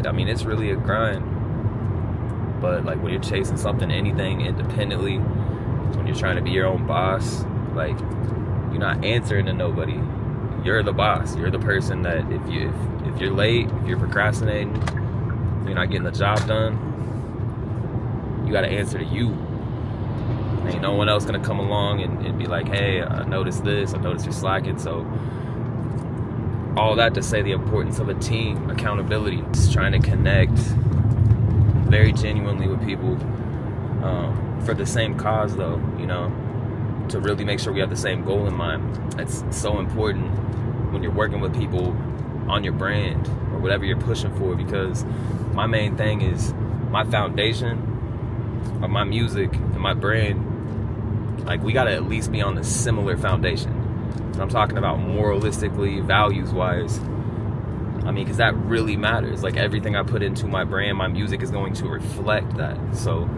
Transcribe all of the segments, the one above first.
I mean, it's really a grind. But like when you're chasing something, anything independently, when you're trying to be your own boss, like you're not answering to nobody. You're the boss. You're the person that if you're late, if you're procrastinating, you're not getting the job done, you got to answer to you. Ain't no one else gonna come along and be like, hey, I noticed this, I noticed you're slacking. So all that to say the importance of a team, accountability, just trying to connect very genuinely with people for the same cause though, you know, to really make sure we have the same goal in mind. It's so important when you're working with people on your brand or whatever you're pushing for, because my main thing is my foundation of my music and my brand, like we gotta at least be on a similar foundation. And I'm talking about moralistically, values-wise. I mean, because that really matters. Like everything I put into my brand, my music is going to reflect that. So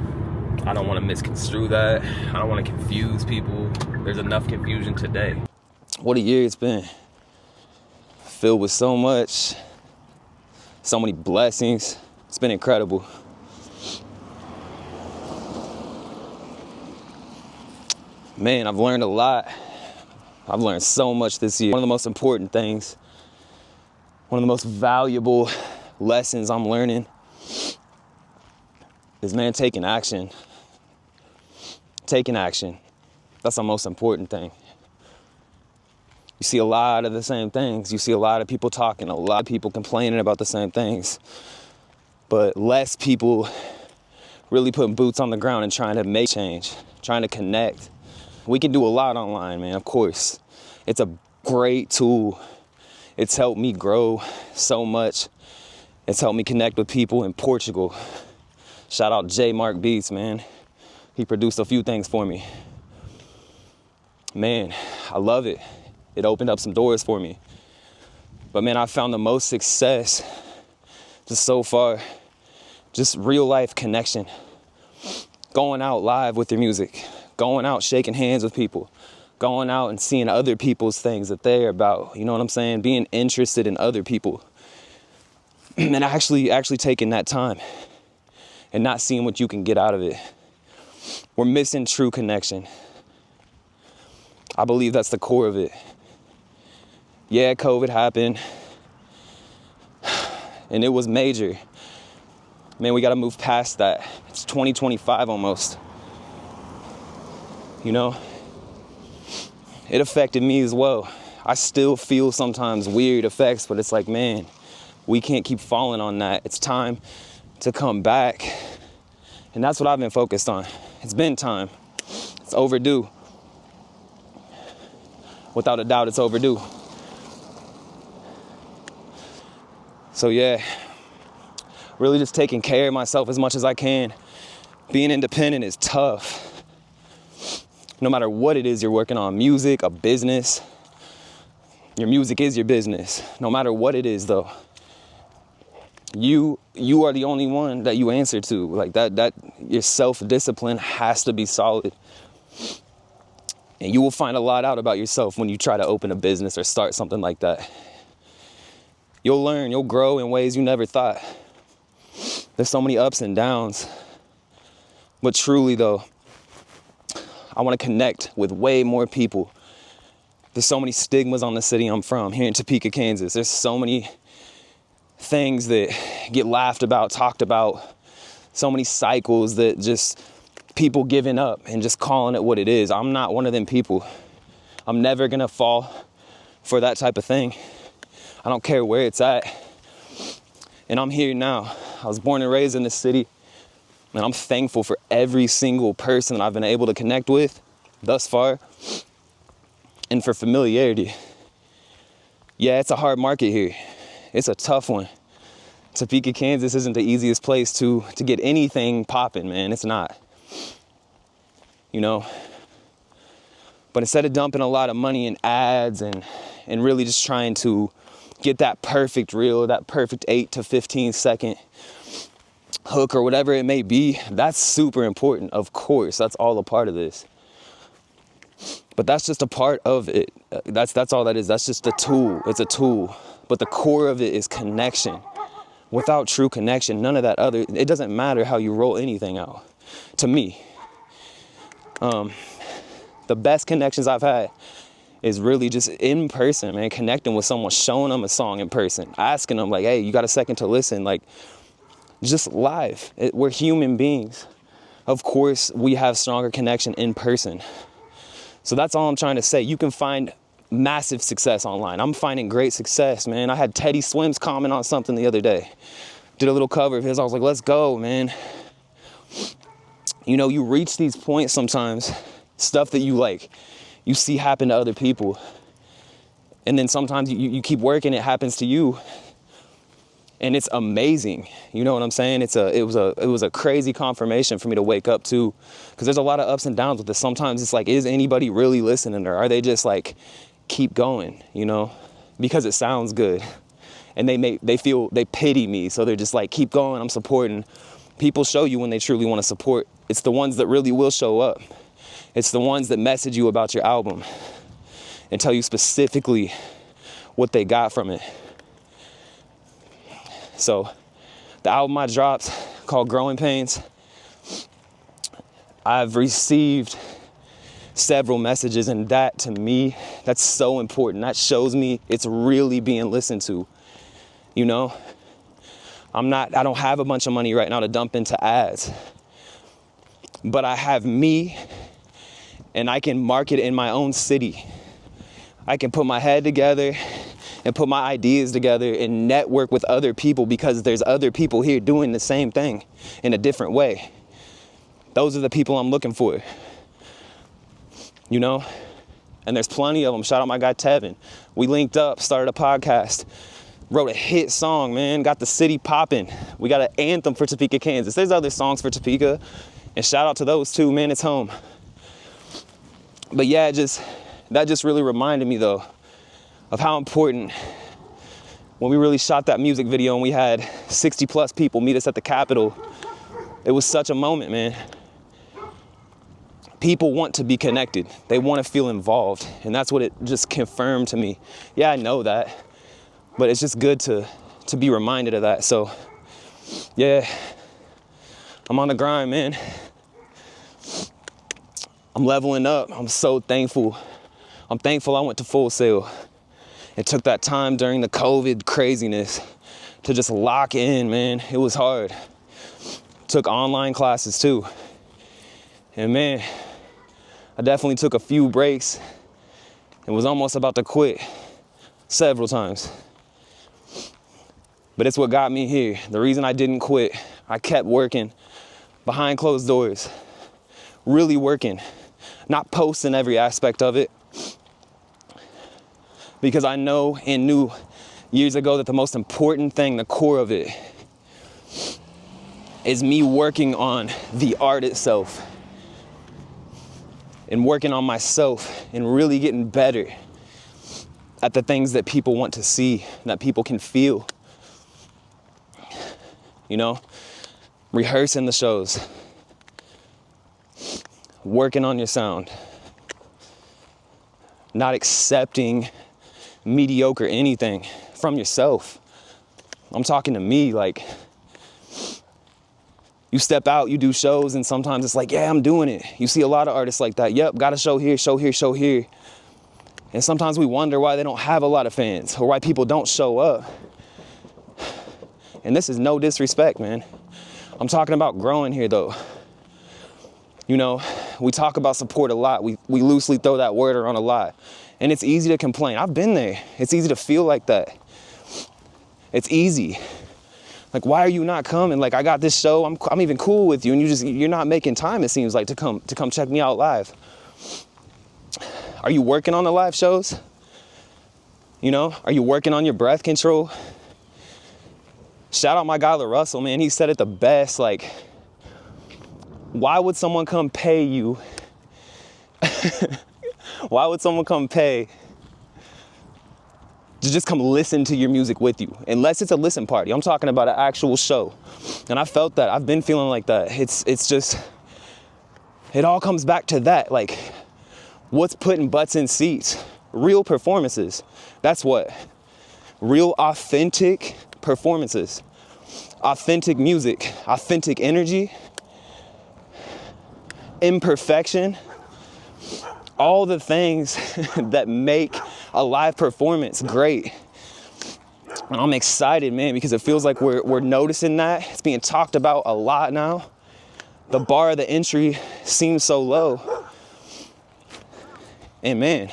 I don't want to misconstrue that. I don't want to confuse people. There's enough confusion today. What a year it's been. Filled with so much, so many blessings. It's been incredible. Man, I've learned a lot. I've learned so much this year. One of the most important things, one of the most valuable lessons I'm learning is, man, taking action. Taking action. That's the most important thing. You see a lot of the same things. You see a lot of people talking, a lot of people complaining about the same things, but less people really putting boots on the ground and trying to make change, trying to connect. We can do a lot online, man, of course. It's a great tool. It's helped me grow so much. It's helped me connect with people in Portugal. Shout out J Mark Beats, man. He produced a few things for me. Man, I love it. It opened up some doors for me. But man, I found the most success just so far, just real life connection. Going out live with your music, going out shaking hands with people, going out and seeing other people's things that they're about, you know what I'm saying? Being interested in other people. And actually taking that time and not seeing what you can get out of it. We're missing true connection. I believe that's the core of it. Yeah, COVID happened, and it was major. Man, we gotta move past that. It's 2025 almost. You know, it affected me as well. I still feel sometimes weird effects, but it's like, man, we can't keep falling on that. It's time to come back. And that's what I've been focused on. It's been time. It's overdue. Without a doubt, it's overdue. So yeah, really just taking care of myself as much as I can. Being independent is tough. No matter what it is you're working on, music, a business, your music is your business. No matter what it is though, you are the only one that you answer to. Like that your self-discipline has to be solid. And you will find a lot out about yourself when you try to open a business or start something like that. You'll learn, you'll grow in ways you never thought. There's so many ups and downs. But truly though, I want to connect with way more people. There's so many stigmas on the city I'm from, here in Topeka, Kansas. There's so many things that get laughed about, talked about. So many cycles that just people giving up and just calling it what it is. I'm not one of them people. I'm never gonna fall for that type of thing. I don't care where it's at. And I'm here now. I was born and raised in this city, and I'm thankful for every single person that I've been able to connect with thus far, and for familiarity. Yeah, it's a hard market here. It's a tough one. Topeka, Kansas isn't the easiest place to get anything popping, man. It's not. You know? But instead of dumping a lot of money in ads and really just trying to get that perfect reel, that perfect 8 to 15 second hook or whatever it may be, that's super important. Of course, that's all a part of this. But that's just a part of it. That's all that is. That's just a tool. It's a tool. But the core of it is connection. Without true connection, none of that other, it doesn't matter how you roll anything out. To me, the best connections I've had is really just in person, man, connecting with someone, showing them a song in person, asking them like, hey, you got a second to listen? Like, just live. We're human beings. Of course, we have stronger connection in person. So that's all I'm trying to say. You can find massive success online. I'm finding great success, man. I had Teddy Swims comment on something the other day. Did a little cover of his. I was like, let's go, man. You know, you reach these points sometimes, stuff that you see happen to other people. And then sometimes you keep working, it happens to you. And it's amazing. You know what I'm saying? It was a crazy confirmation for me to wake up to, because there's a lot of ups and downs with this. Sometimes it's like, is anybody really listening, or are they just like, keep going, you know, because it sounds good, and they pity me, so they're just like, keep going, I'm supporting. People show you when they truly want to support. It's the ones that really will show up. It's the ones that message you about your album and tell you specifically what they got from it. So the album I dropped, called Growing Pains, I've received several messages, and that, to me, that's so important. That shows me it's really being listened to. You know, I don't have a bunch of money right now to dump into ads, but I have me, and I can market in my own city. I can put my head together and put my ideas together and network with other people, because there's other people here doing the same thing in a different way. Those are the people I'm looking for, you know? And there's plenty of them. Shout out my guy Tevin. We linked up, started a podcast, wrote a hit song, man, got the city popping. We got an anthem for Topeka, Kansas. There's other songs for Topeka, and shout out to those too, man, it's home. But yeah, that just really reminded me though of how important, when we really shot that music video and we had 60 plus people meet us at the Capitol, it was such a moment, man. People want to be connected. They want to feel involved. And that's what it just confirmed to me. Yeah, I know that, but it's just good to be reminded of that. So yeah, I'm on the grind, man. I'm leveling up. I'm so thankful. I'm thankful I went to Full Sail. It took that time during the COVID craziness to just lock in, man. It was hard. Took online classes too. And man, I definitely took a few breaks and was almost about to quit several times. But it's what got me here. The reason I didn't quit, I kept working behind closed doors, really working, not posting every aspect of it, because I know and knew years ago that the most important thing, the core of it, is me working on the art itself and working on myself and really getting better at the things that people want to see, that people can feel. You know, rehearsing the shows, working on your sound, not accepting mediocre anything from yourself. I'm talking to me, like, you step out, you do shows, and sometimes it's like, yeah, I'm doing it. You see a lot of artists like that. Yep, got a show here, show here, show here. And sometimes we wonder why they don't have a lot of fans or why people don't show up. And this is no disrespect, man. I'm talking about growing here, though. You know, we talk about support a lot. We loosely throw that word around a lot. And it's easy to complain. I've been there. It's easy to feel like that. It's easy. Like, why are you not coming? Like, I got this show. I'm even cool with you, and you're not making time, it seems like, to come check me out live. Are you working on the live shows? You know, are you working on your breath control? Shout out my guy LaRussell, man. He said it the best. Like, why would someone come pay you? Why would someone come pay to just come listen to your music with you? Unless it's a listen party. I'm talking about an actual show. And I felt that. I've been feeling like that. It's just, it all comes back to that. Like, what's putting butts in seats? Real performances. That's what. Real authentic performances. authentic music, authentic energy, imperfection, all the things that make a live performance great. And I'm excited, man, because it feels like we're noticing that. It's being talked about a lot now. The bar of the entry seems so low. And man,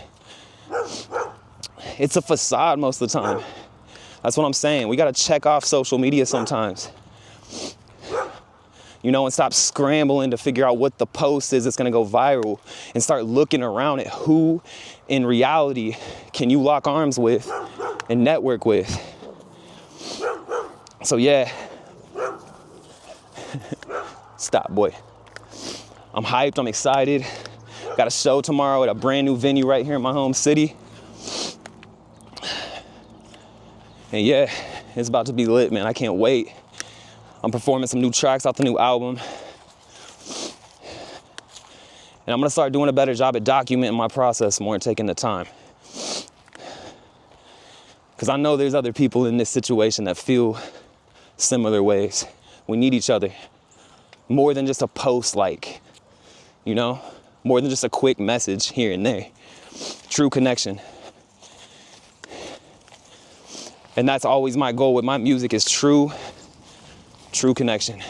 it's a facade most of the time. That's what I'm saying. We got to check off social media sometimes. You know, and stop scrambling to figure out what the post is that's going to go viral, and start looking around at who in reality can you lock arms with and network with. So yeah, stop, boy. I'm hyped, I'm excited. Got a show tomorrow at a brand new venue right here in my home city. And yeah, it's about to be lit, man. I can't wait. I'm performing some new tracks off the new album. And I'm gonna start doing a better job at documenting my process more and taking the time. Because I know there's other people in this situation that feel similar ways. We need each other. More than just a post, like, you know? More than just a quick message here and there. True connection. And that's always my goal with my music, is true connection.